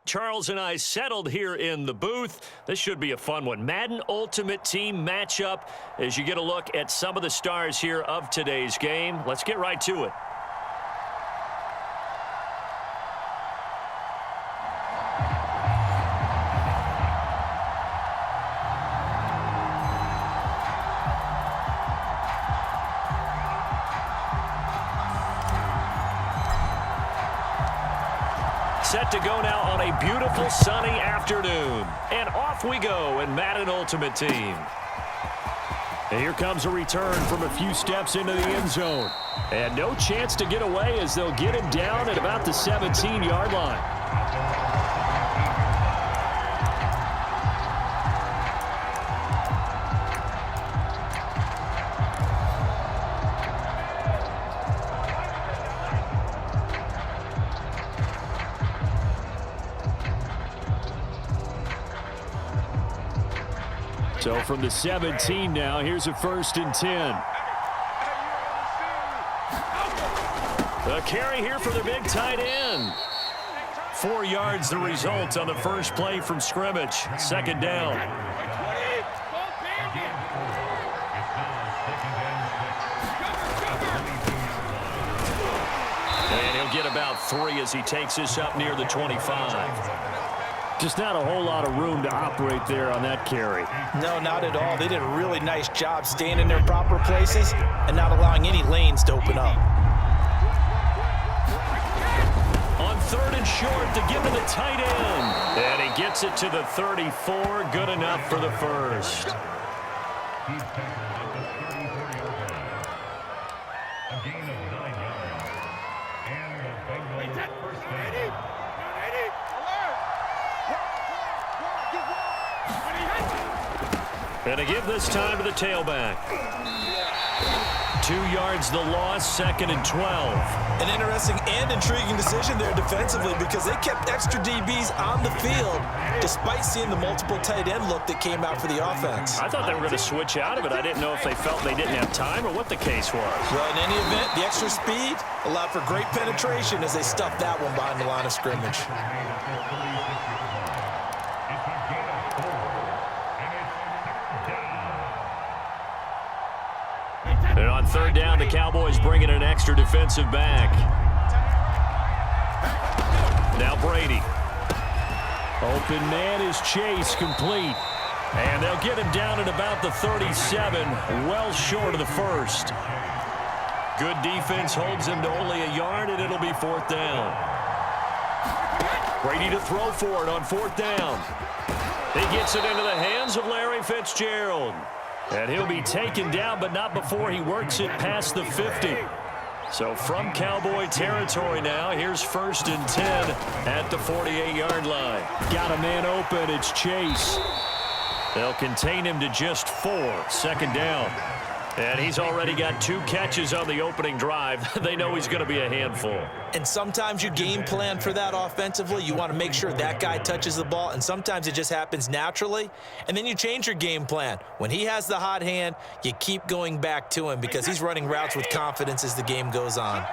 Charles and I settled here in the booth. This should be a fun one. Madden Ultimate Team matchup as you get a look at some of the stars here of today's game. Let's get right to it. Set to go now on a beautiful sunny afternoon. And off we go in Madden Ultimate Team. And here comes a return from a few steps into the end zone. And no chance to get away as they'll get him down at about the 17-yard line. So from the 17 now, here's a 1st and 10. The carry here for the big tight end. 4 yards the result on the first play from scrimmage. 2nd down. And he'll get about 3 as he takes this up near the 25. Just not a whole lot of room to operate there on that carry. No, not at all. They did a really nice job staying in their proper places and not allowing any lanes to open up. On 3rd and short to give to the tight end. And he gets it to the 34. Good enough for the first. And to give this time to the tailback. 2 yards the loss, 2nd and 12. An interesting and intriguing decision there defensively because they kept extra DBs on the field despite seeing the multiple tight end look that came out for the offense. I thought they were going to switch out of it. I didn't know if they felt they didn't have time or what the case was. Well, in any event, the extra speed allowed for great penetration as they stuffed that one behind the line of scrimmage. And on 3rd down, the Cowboys bring in an extra defensive back. Now Brady. Open man is Chase, complete. And they'll get him down at about the 37, well short of the first. Good defense holds him to only a yard, and it'll be 4th down. Brady to throw for it on 4th down. He gets it into the hands of Larry Fitzgerald. And he'll be taken down, but not before he works it past the 50. So from Cowboy territory now, here's 1st and 10 at the 48-yard line. Got a man open, it's Chase. They'll contain him to just 4, 2nd down. And he's already got 2 catches on the opening drive. They know he's going to be a handful. And sometimes you game plan for that offensively. You want to make sure that guy touches the ball, and sometimes it just happens naturally. And then you change your game plan. When he has the hot hand, you keep going back to him because he's running routes with confidence as the game goes on.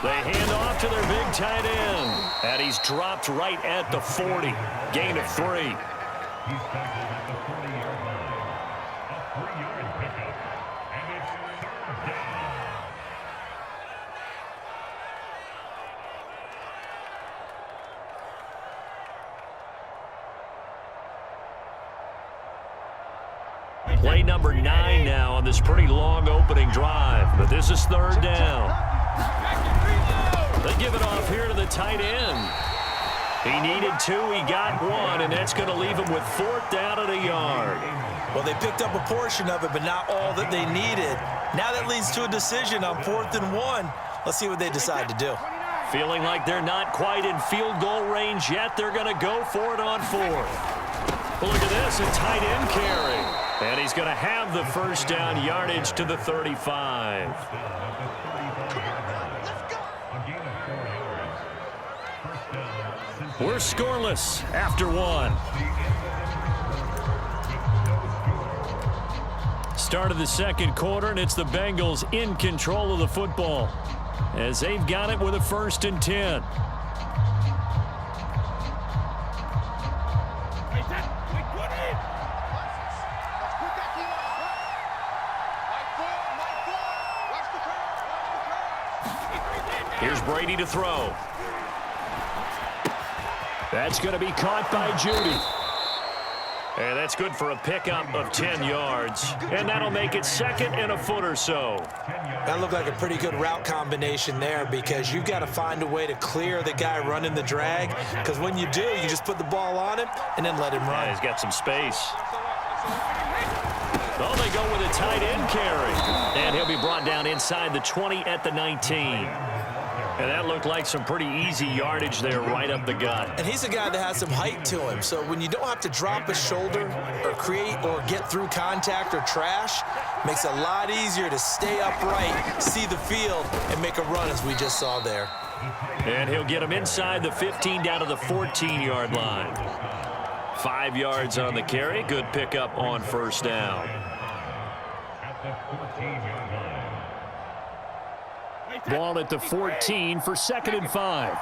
They hand off to their big tight end. And he's dropped right at the 40. Gain of 3. He's back at the 40-yard line. A 3-yard pickup, and it's 3rd down. Play number 9 now on this pretty long opening drive, but this is 3rd down. They give it off here to the tight end. He needed 2, he got 1, and that's going to leave him with 4th down at a yard. Well, they picked up a portion of it, but not all that they needed. Now that leads to a decision on 4th and 1. Let's see what they decide to do. Feeling like they're not quite in field goal range yet, they're going to go for it on 4th. Well, look at this, a tight end carry. And he's going to have the 1st down yardage to the 35. We're scoreless after 1. Start of the 2nd quarter, and it's the Bengals in control of the football. as they've got it with a 1st and 10. Here's Brady to throw. That's going to be caught by Judy. And that's good for a pickup of 10 yards. And that'll make it 2nd and a foot or so. That looked like a pretty good route combination there, because you've got to find a way to clear the guy running the drag, because when you do, you just put the ball on him and then let him run. Yeah, he's got some space. Oh, they go with a tight end carry. And he'll be brought down inside the 20 at the 19. And that looked like some pretty easy yardage there right up the gut. And he's a guy that has some height to him. So when you don't have to drop a shoulder or create or get through contact or trash, makes it a lot easier to stay upright, see the field, and make a run as we just saw there. And he'll get him inside the 15 down to the 14-yard line. 5 yards on the carry. Good pickup on 1st down. Ball at the 14 for 2nd and 5.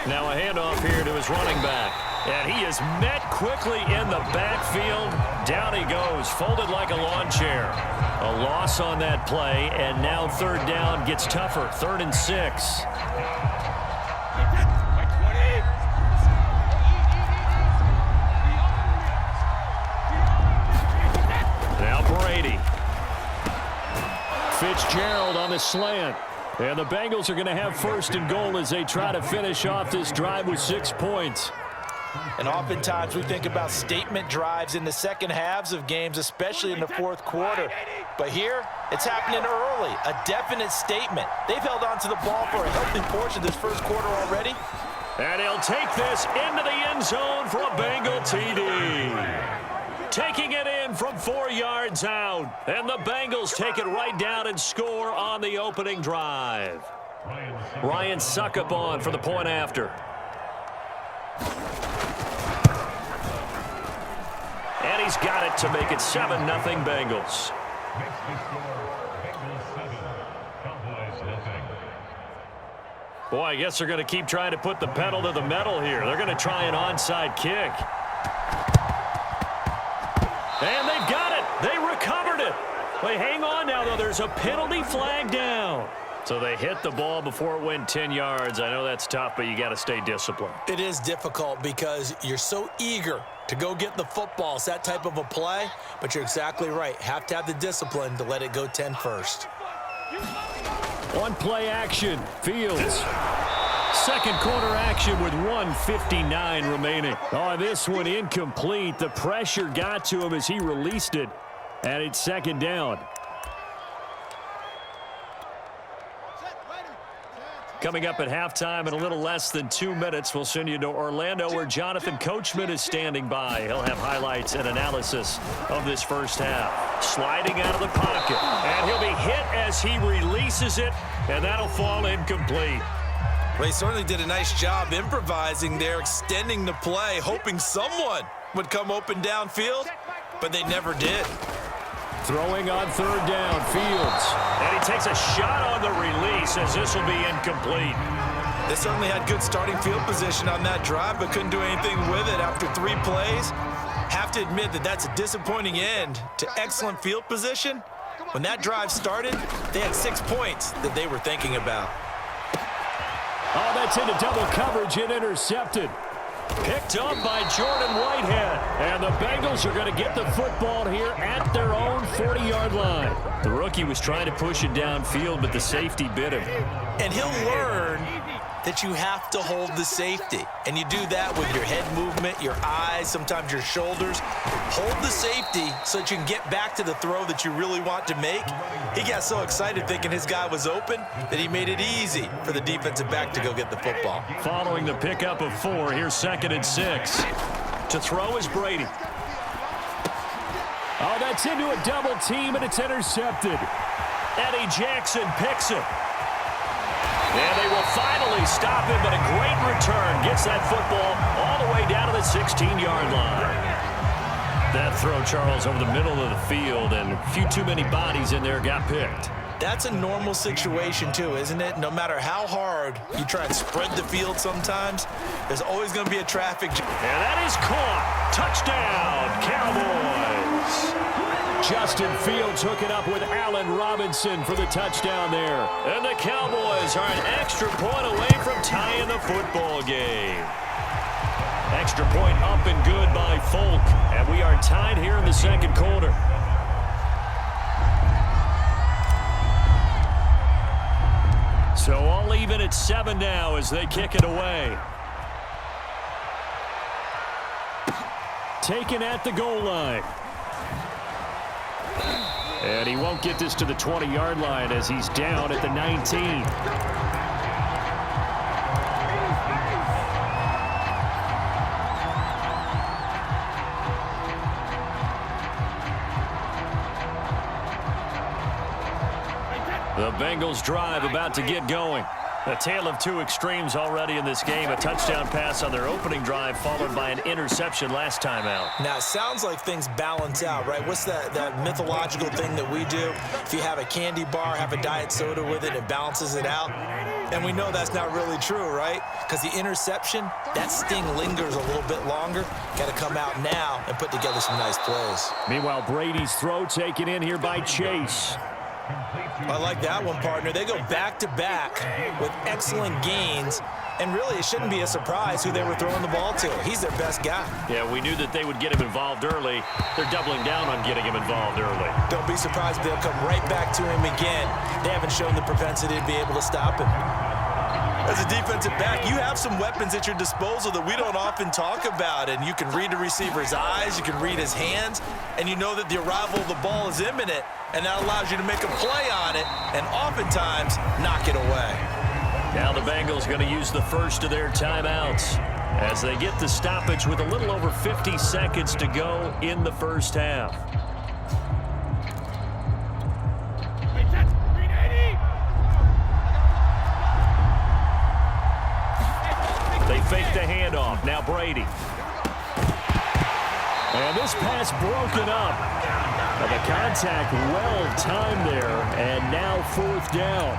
Now a handoff here to his running back. And he is met quickly in the backfield. Down he goes, folded like a lawn chair. A loss on that play, and now 3rd down gets tougher. 3rd and 6. Fitzgerald on the slant. And the Bengals are going to have 1st and goal as they try to finish off this drive with 6 points. And oftentimes we think about statement drives in the second halves of games, especially in the 4th quarter. But here, it's happening early, a definite statement. They've held on to the ball for a healthy portion of this 1st quarter already. And he'll take this into the end zone for a Bengal TD. Taking it in from 4 yards out. And the Bengals take it right down and score on the opening drive. Ryan Suckup on for the point after. And he's got it to make it 7-0 Bengals. Boy, I guess they're going to keep trying to put the pedal to the metal here. They're going to try an onside kick. And they've got it. They recovered it. They hang on now, though. There's a penalty flag down. So they hit the ball before it went 10 yards. I know that's tough, but you got to stay disciplined. It is difficult because you're so eager to go get the football. It's that type of a play, but you're exactly right. Have to have the discipline to let it go 10 first. One play action. Fields. 2nd quarter action with 1:59 remaining. Oh, this one incomplete. The pressure got to him as he released it, and it's 2nd down. Coming up at halftime in a little less than 2 minutes, we'll send you to Orlando where Jonathan Coachman is standing by. He'll have highlights and analysis of this 1st half. Sliding out of the pocket, and he'll be hit as he releases it, and that'll fall incomplete. Well, he certainly did a nice job improvising there, extending the play, hoping someone would come open downfield, but they never did. Throwing on 3rd down, Fields. And he takes a shot on the release as this will be incomplete. They certainly had good starting field position on that drive, but couldn't do anything with it after 3 plays. Have to admit that that's a disappointing end to excellent field position. When that drive started, they had 6 points that they were thinking about. Oh, that's into double coverage and intercepted. Picked up by Jordan Whitehead. And the Bengals are going to get the football here at their own 40-yard line. The rookie was trying to push it downfield, but the safety bit him. And he'll learn that you have to hold the safety. And you do that with your head movement, your eyes, sometimes your shoulders. Hold the safety so that you can get back to the throw that you really want to make. He got so excited thinking his guy was open that he made it easy for the defensive back to go get the football. Following the pickup of 4, here's 2nd and 6. To throw is Brady. Oh, that's into a double team, and it's intercepted. Eddie Jackson picks it. And they will finally stop him, but a great return gets that football all the way down to the 16-yard line. That throw, Charles, over the middle of the field, and a few too many bodies in there got picked. That's a normal situation, too, isn't it? No matter how hard you try and spread the field sometimes, there's always going to be a traffic jam. And that is caught. Touchdown, Cowboys. Justin Fields hooking up with Allen Robinson for the touchdown there. And the Cowboys are an extra point away from tying the football game. Extra point up and good by Folk. And we are tied here in the second quarter. So all even at 7 now as they kick it away. Taken at the goal line. And he won't get this to the 20-yard line as he's down at the 19. The Bengals drive about to get going. A tale of two extremes already in this game. A touchdown pass on their opening drive followed by an interception last time out. Now, it sounds like things balance out, right? What's that mythological thing that we do? If you have a candy bar, have a diet soda with it, it balances it out. And we know that's not really true, right? Because the interception, that sting lingers a little bit longer. Got to come out now and put together some nice plays. Meanwhile, Brady's throw taken in here by Chase. I like that one, partner. They go back-to-back with excellent gains, and really it shouldn't be a surprise who they were throwing the ball to. He's their best guy. Yeah, we knew that they would get him involved early. They're doubling down on getting him involved early. Don't be surprised if they'll come right back to him again. They haven't shown the propensity to be able to stop him. As a defensive back, you have some weapons at your disposal that we don't often talk about, and you can read the receiver's eyes, you can read his hands, and you know that the arrival of the ball is imminent, and that allows you to make a play on it and oftentimes knock it away. Now the Bengals going to use the first of their timeouts as they get the stoppage with a little over 50 seconds to go in the first half. They fake the handoff. Now Brady. And this pass broken up. And the contact well-timed there. And now fourth down.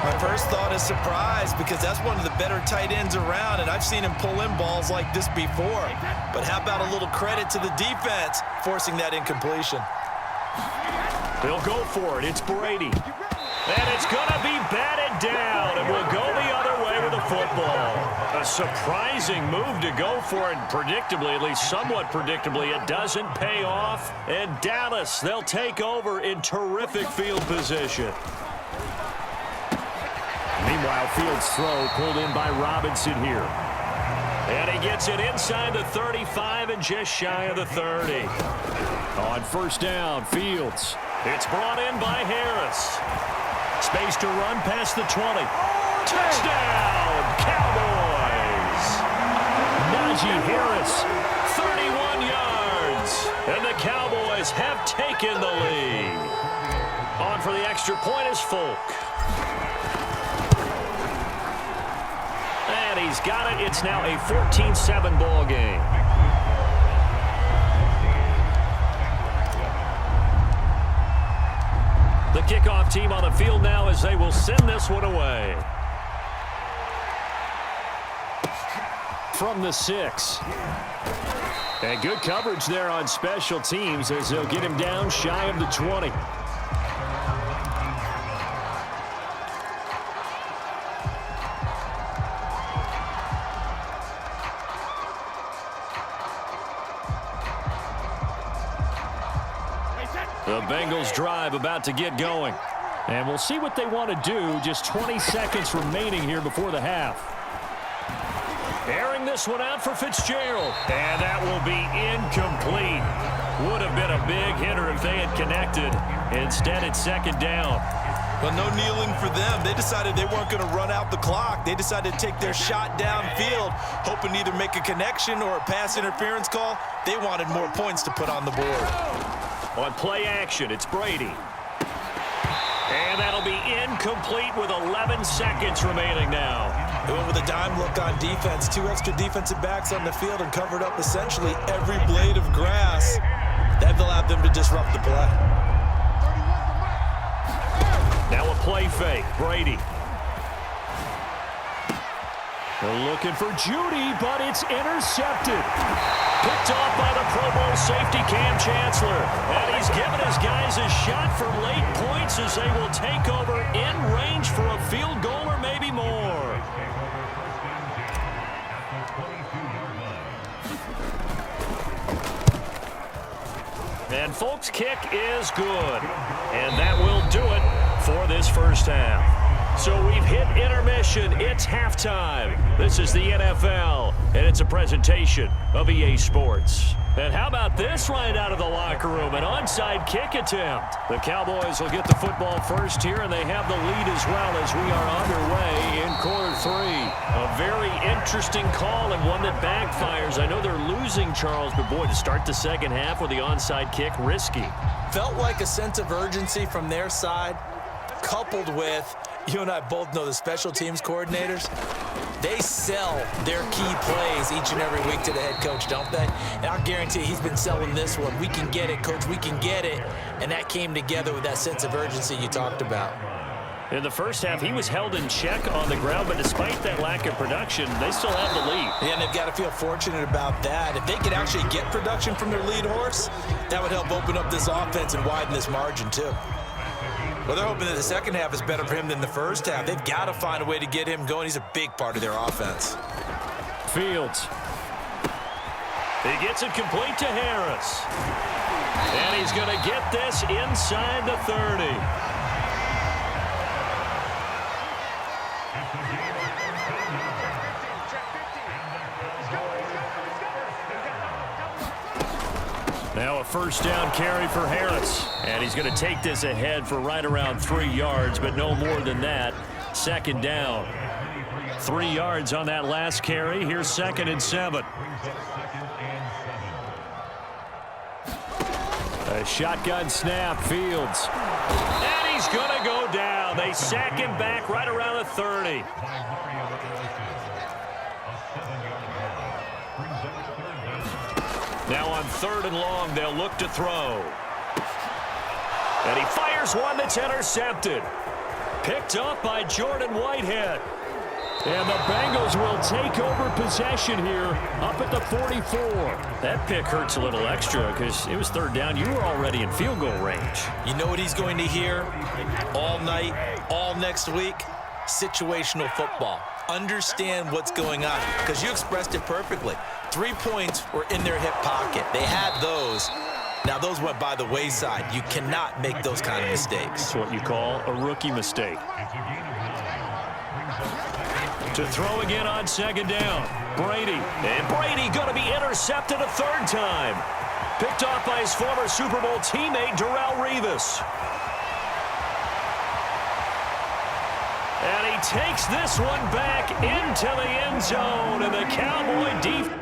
My first thought is surprise because that's one of the better tight ends around, and I've seen him pull in balls like this before. But how about a little credit to the defense forcing that incompletion? They'll go for it. It's Brady. And it's going to be batted down, and we'll go the other way with the football. A surprising move to go for it, predictably, at least somewhat predictably. It doesn't pay off, and Dallas, they'll take over in terrific field position. Meanwhile, Fields' throw pulled in by Robinson here. And he gets it inside the 35 and just shy of the 30. On first down, Fields. It's brought in by Harris. Space to run past the 20. Touchdown, Cowboys! Najee Harris, 31 yards. And the Cowboys have taken the lead. On for the extra point is Folk. And he's got it. It's now a 14-7 ball game. The kickoff team on the field now as they will send this one away. From the 6. And good coverage there on special teams as they'll get him down shy of the 20. The Bengals drive about to get going. And we'll see what they want to do. Just 20 seconds remaining here before the half. Airing this one out for Fitzgerald. And that will be incomplete. Would have been a big hitter if they had connected. Instead, it's second down. Well, no kneeling for them. They decided they weren't going to run out the clock. They decided to take their shot downfield, hoping to either make a connection or a pass interference call. They wanted more points to put on the board. On play action, it's Brady. And that'll be incomplete with 11 seconds remaining now. They went with a dime look on defense. 2 extra defensive backs on the field and covered up essentially every blade of grass. That allowed them to disrupt the play. Now a play fake. Brady. They're looking for Judy, but it's intercepted. Picked off by the Pro Bowl safety Cam Chancellor. And he's given his guys a shot for late points as they will take over in range for a field goal or maybe more. And folks, kick is good. And that will do it for this first half. So we've hit intermission. It's halftime. This is the NFL, and it's a presentation of EA Sports. And how about this right out of the locker room? An onside kick attempt. The Cowboys will get the football first here, and they have the lead as well as we are underway in quarter 3. A very interesting call and one that backfires. I know they're losing, Charles, but boy, to start the second half with the onside kick, risky. Felt like a sense of urgency from their side, coupled with, you and I both know the special teams coordinators, they sell their key plays each and every week to the head coach, don't they? And I'll guarantee he's been selling this one. We can get it, coach, we can get it. And that came together with that sense of urgency you talked about. In the first half, he was held in check on the ground, but despite that lack of production, they still have the lead. Yeah, and they've got to feel fortunate about that. If they could actually get production from their lead horse, that would help open up this offense and widen this margin, too. Well, they're hoping that the second half is better for him than the first half. They've got to find a way to get him going. He's a big part of their offense. Fields. He gets it complete to Harris. And he's going to get this inside the 30. Now a first down carry for Harris. And he's going to take this ahead for right around 3 yards, but no more than that. Second down. 3 yards on that last carry. Here's 2nd and 7. A shotgun snap. Fields. And he's going to go down. They sack him back right around the 30. Now on 3rd and long, they'll look to throw. And he fires one that's intercepted. Picked up by Jordan Whitehead. And the Bengals will take over possession here up at the 44. That pick hurts a little extra because it was 3rd down. You were already in field goal range. You know what he's going to hear all night, all next week? Situational football. Understand what's going on because you expressed it perfectly. 3 points were in their hip pocket. They had those. Now, those went by the wayside. You cannot make those kind of mistakes. That's what you call a rookie mistake. To throw again on 2nd down. Brady. And Brady going to be intercepted a 3rd time. Picked off by his former Super Bowl teammate, Darrelle Revis. And he takes this one back into the end zone, and the Cowboy defense